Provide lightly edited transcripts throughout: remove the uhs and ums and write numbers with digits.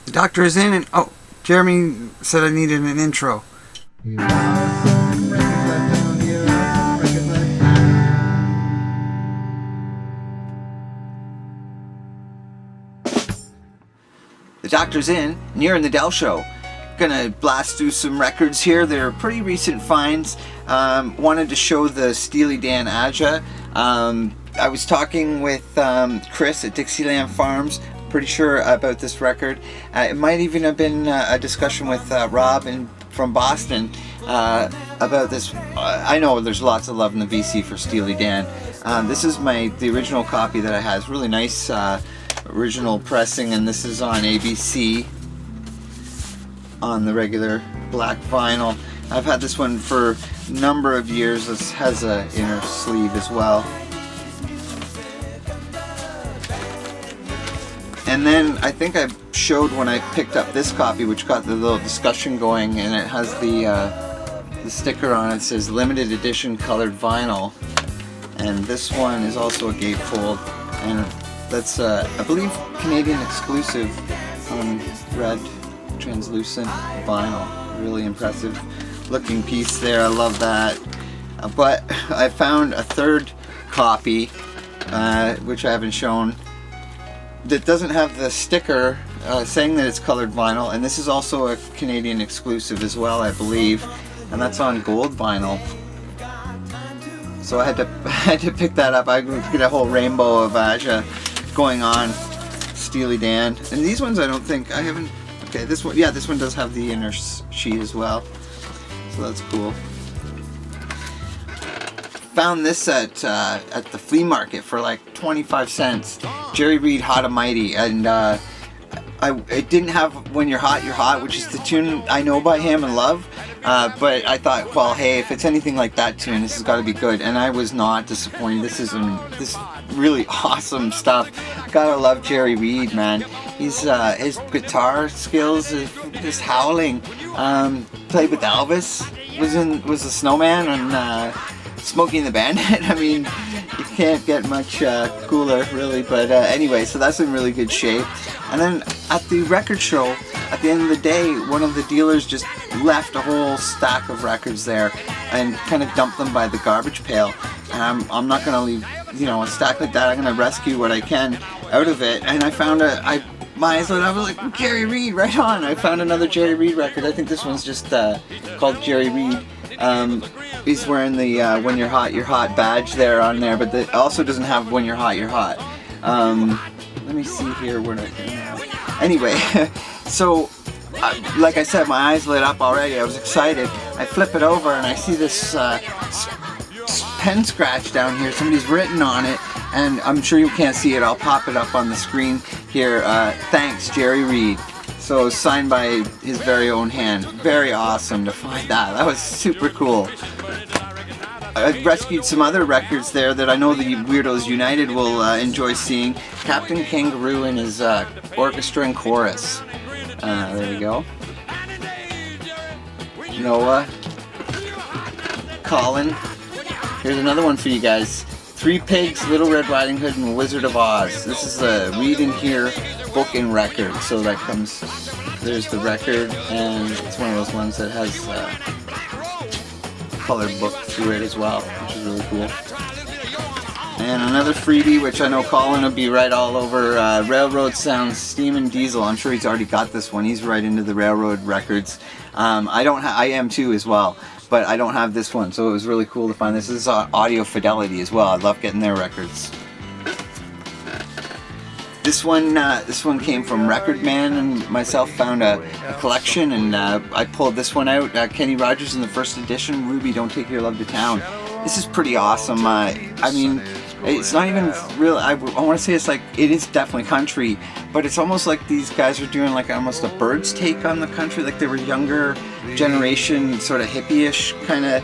The doctor is in, and oh, Jeremy said I needed an intro. The doctor's in, and you're in the Del Show. Gonna blast through some records here. They're pretty recent finds. Wanted to show the Steely Dan Aja. I was talking with Chris at Dixieland Farms, pretty sure about this record. It might even have been a discussion with Rob from Boston about this. I know there's lots of love in the VC for Steely Dan. This is the original copy that I have. It's really nice original pressing, and this is on ABC on the regular black vinyl. I've had this one for a number of years. This has an inner sleeve as well. And then I think I showed when I picked up this copy, which got the little discussion going, and it has the sticker on it. It says limited edition colored vinyl, and this one is also a gatefold, and that's I believe Canadian exclusive red translucent vinyl. Really impressive looking piece there. I love that. But I found a third copy, which I haven't shown, that doesn't have the sticker saying that it's colored vinyl, and this is also a Canadian exclusive as well, I believe, and that's on gold vinyl. So I had to pick that up. I get a whole rainbow of Aja going on. Steely Dan, and these ones I don't think I haven't. Okay, this one, yeah, this one does have the inner sheet as well, so that's cool. Found this at the flea market for like 25 cents. Jerry Reed, Hot and Mighty, and it didn't have When You're Hot, You're Hot, which is the tune I know by him and love. But I thought, well, hey, if it's anything like that tune, this has got to be good. And I was not disappointed. This is really awesome stuff. Gotta love Jerry Reed, man. He's his guitar skills is just howling. Played with Elvis. Was a Snowman and Smokey and the Bandit. I mean, you can't get much cooler, really. But anyway, so that's in really good shape. And then at the record show, at the end of the day, one of the dealers just left a whole stack of records there and kind of dumped them by the garbage pail. And I'm not going to leave, a stack like that. I'm going to rescue what I can out of it. And I found my eyes lit up. I was like, Jerry Reed, right on. I found another Jerry Reed record. I think this one's just called Jerry Reed. He's wearing the When You're Hot, You're Hot badge there on there, but it also doesn't have When You're Hot, You're Hot. Let me see here where I can. Anyway, so like I said, my eyes lit up already. I was excited. I flip it over and I see this pen scratch down here. Somebody's written on it, and I'm sure you can't see it. I'll pop it up on the screen here. Thanks, Jerry Reed. So signed by his very own hand. Very awesome to find that. That was super cool. I rescued some other records there that I know the Weirdos United will enjoy seeing. Captain Kangaroo and his orchestra and chorus. There we go. Noah. Colin. Here's another one for you guys. Three Pigs, Little Red Riding Hood, and Wizard of Oz. This is a read in here book and record. So that comes, there's the record, and it's one of those ones that has colored book through it as well, which is really cool. And another freebie, which I know Colin will be right all over, Railroad Sounds, Steam and Diesel. I'm sure he's already got this one. He's right into the Railroad records. I am too as well, but I don't have this one, so it was really cool to find this. This is Audio Fidelity as well. I love getting their records. This one came from Record Man, and myself found a collection, and I pulled this one out. Kenny Rogers in the first edition, Ruby, Don't Take Your Love to Town. This is pretty awesome. I mean, it's not even real. I want to say it's like, it is definitely country, but it's almost like these guys are doing like almost a Byrds take on the country, like they were younger generation, sort of hippie-ish kind of.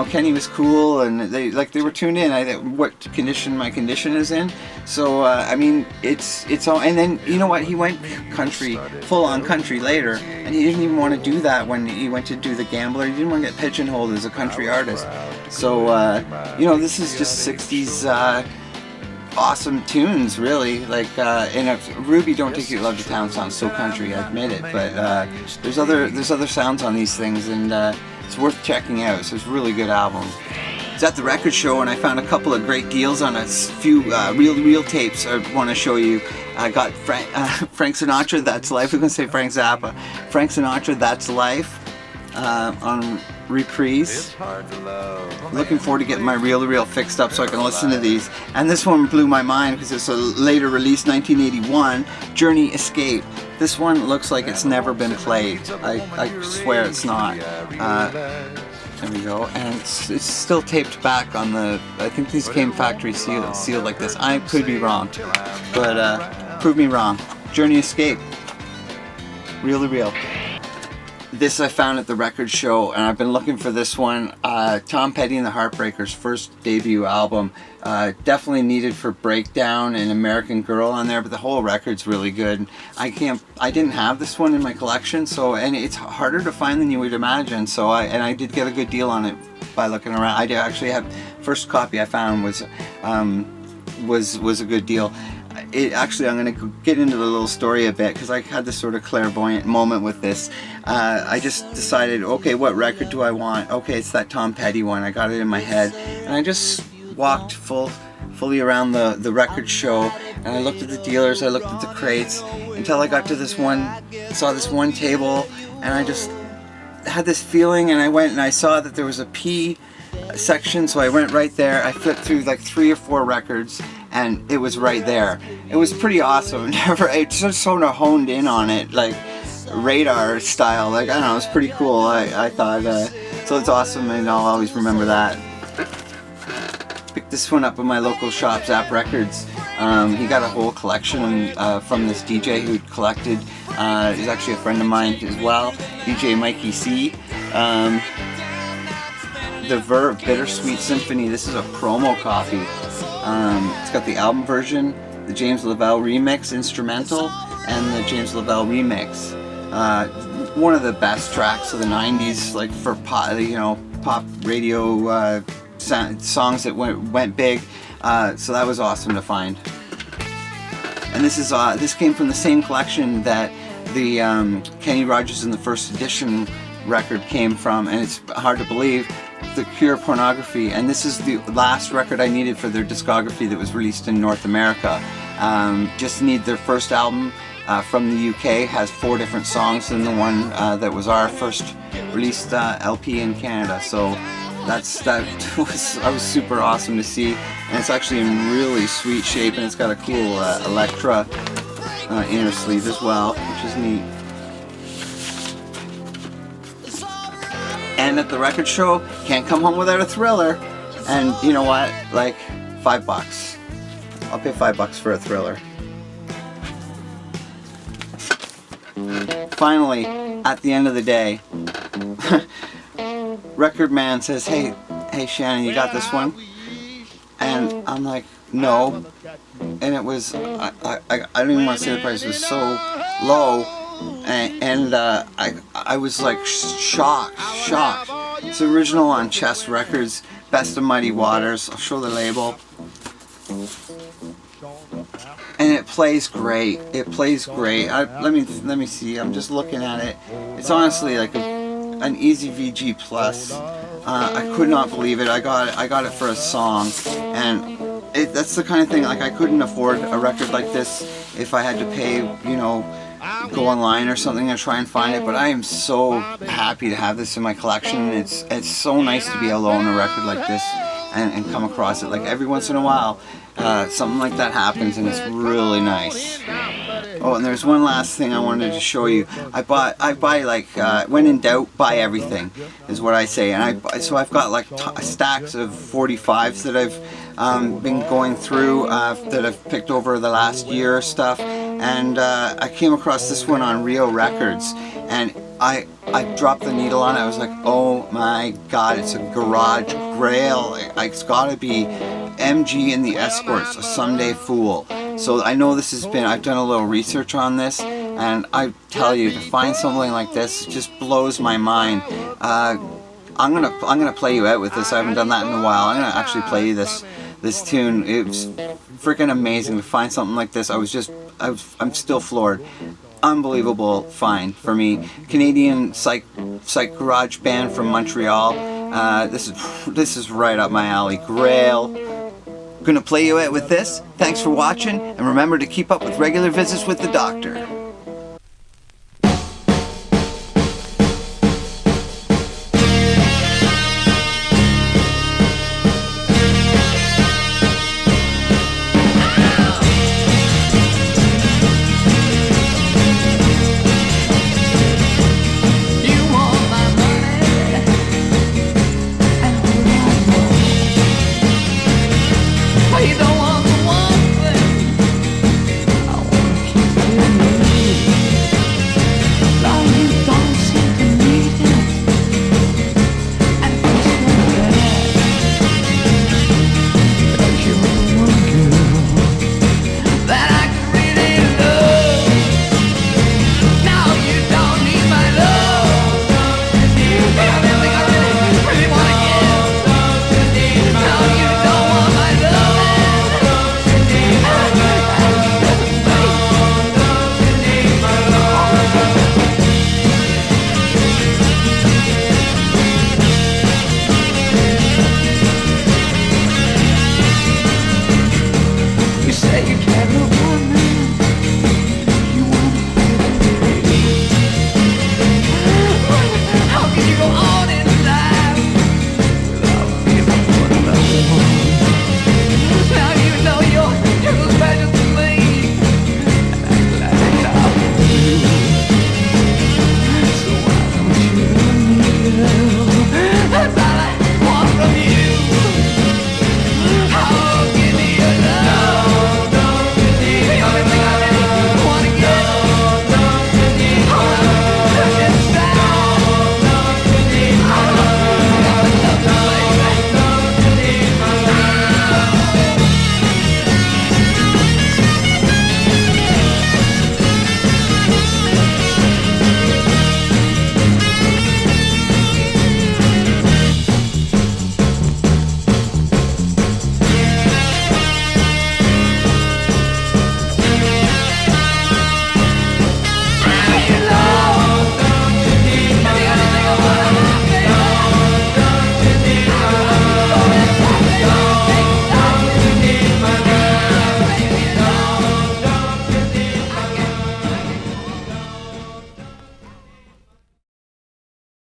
Kenny was cool, and they were tuned in. What condition my condition is in. So I mean, it's all. And then you know what? He went country, full on country later, and he didn't even want to do that when he went to do The Gambler. He didn't want to get pigeonholed as a country artist. So this is just 60s awesome tunes, really. Like Ruby Don't Take Your Love to Town sounds so country, I admit it, but there's other sounds on these things, and it's worth checking out. So it's a really good album. I was at the record show and I found a couple of great deals on a few reel tapes I want to show you. I got Frank Sinatra, That's Life. We're going to say Frank Zappa. Frank Sinatra, That's Life on reprise. Looking forward to getting my reel fixed up so I can listen to these. And this one blew my mind because it's a later release, 1981, Journey Escape. This one looks like it's never been played. I swear it's not. There we go, and it's still taped back on the, I think these came factory sealed like this. I could be wrong, but prove me wrong. Journey Escape, Reel to Reel. This I found at the record show, and I've been looking for this one. Tom Petty and the Heartbreakers' first debut album. Definitely needed for Breakdown and American Girl on there, but the whole record's really good. I didn't have this one in my collection, and it's harder to find than you would imagine. So I did get a good deal on it by looking around. I did actually have, first copy I found was a good deal. I'm going to get into the little story a bit because I had this sort of clairvoyant moment with this. I just decided, okay, what record do I want? Okay, it's that Tom Petty one. I got it in my head, and I just walked fully around the record show, and I looked at the dealers, I looked at the crates, until I got to this one, saw this one table, and I just had this feeling, and I went and I saw that there was a P section, so I went right there. I flipped through like 3 or 4 records, and it was right there. It was pretty awesome. I just sort of honed in on it, like radar style. Like, I don't know, it was pretty cool. I thought, so it's awesome, and I'll always remember that. Picked this one up in my local shop, Zap Records. He got a whole collection from this DJ who'd collected. He's actually a friend of mine as well, DJ Mikey C. The Verve Bittersweet Symphony. This is a promo copy. It's got the album version, the James Lavelle remix instrumental, and the James Lavelle remix. One of the best tracks of the 90s, like for pop radio songs that went big. So that was awesome to find. And this came from the same collection that the Kenny Rogers and the First Edition record came from, and it's hard to believe. The Cure Pornography, and this is the last record I needed for their discography that was released in North America. Just need their first album from the UK, has 4 different songs than the one that was our first released LP in Canada. So I was super awesome to see, and it's actually in really sweet shape, and it's got a cool Electra inner sleeve as well, which is neat. And at the record show, can't come home without a Thriller. And you know what? Like, $5. I'll pay $5 for a Thriller. Finally, at the end of the day, record man says, hey Shannon, you got this one? And I'm like, no. And it was, I don't even want to say the price, it was so low. And I was like shocked. It's original on Chess Records, Best of Mighty Waters. I'll show the label. And it plays great. It plays great. Let me see. I'm just looking at it. It's honestly like an easy VG plus. I could not believe it. I got it for a song, and that's the kind of thing, like, I couldn't afford a record like this if I had to pay, go online or something and try and find it. But I am so happy to have this in my collection. It's so nice to be able to own a record like this and come across it. Like, every once in a while, something like that happens, and it's really nice. Oh, and there's one last thing I wanted to show you. I buy like, when in doubt, buy everything, is what I say. And so I've got like stacks of 45s that I've been going through, that I've picked over the last year stuff. And I came across this one on Rio Records, and I dropped the needle on it. I was like, oh my god, it's a garage Grail. It's gotta be MG and the Escorts, A Someday Fool. So I know this has been, I've done a little research on this, and I tell you, to find something like this just blows my mind. I'm gonna play you out with this. I haven't done that in a while. I'm gonna actually play you this tune. It's freaking amazing to find something like this. I'm still floored. Unbelievable find for me. Canadian psych garage band from Montreal. This is right up my alley. Grail. Gonna play you out with this. Thanks for watching, and remember to keep up with regular visits with the doctor.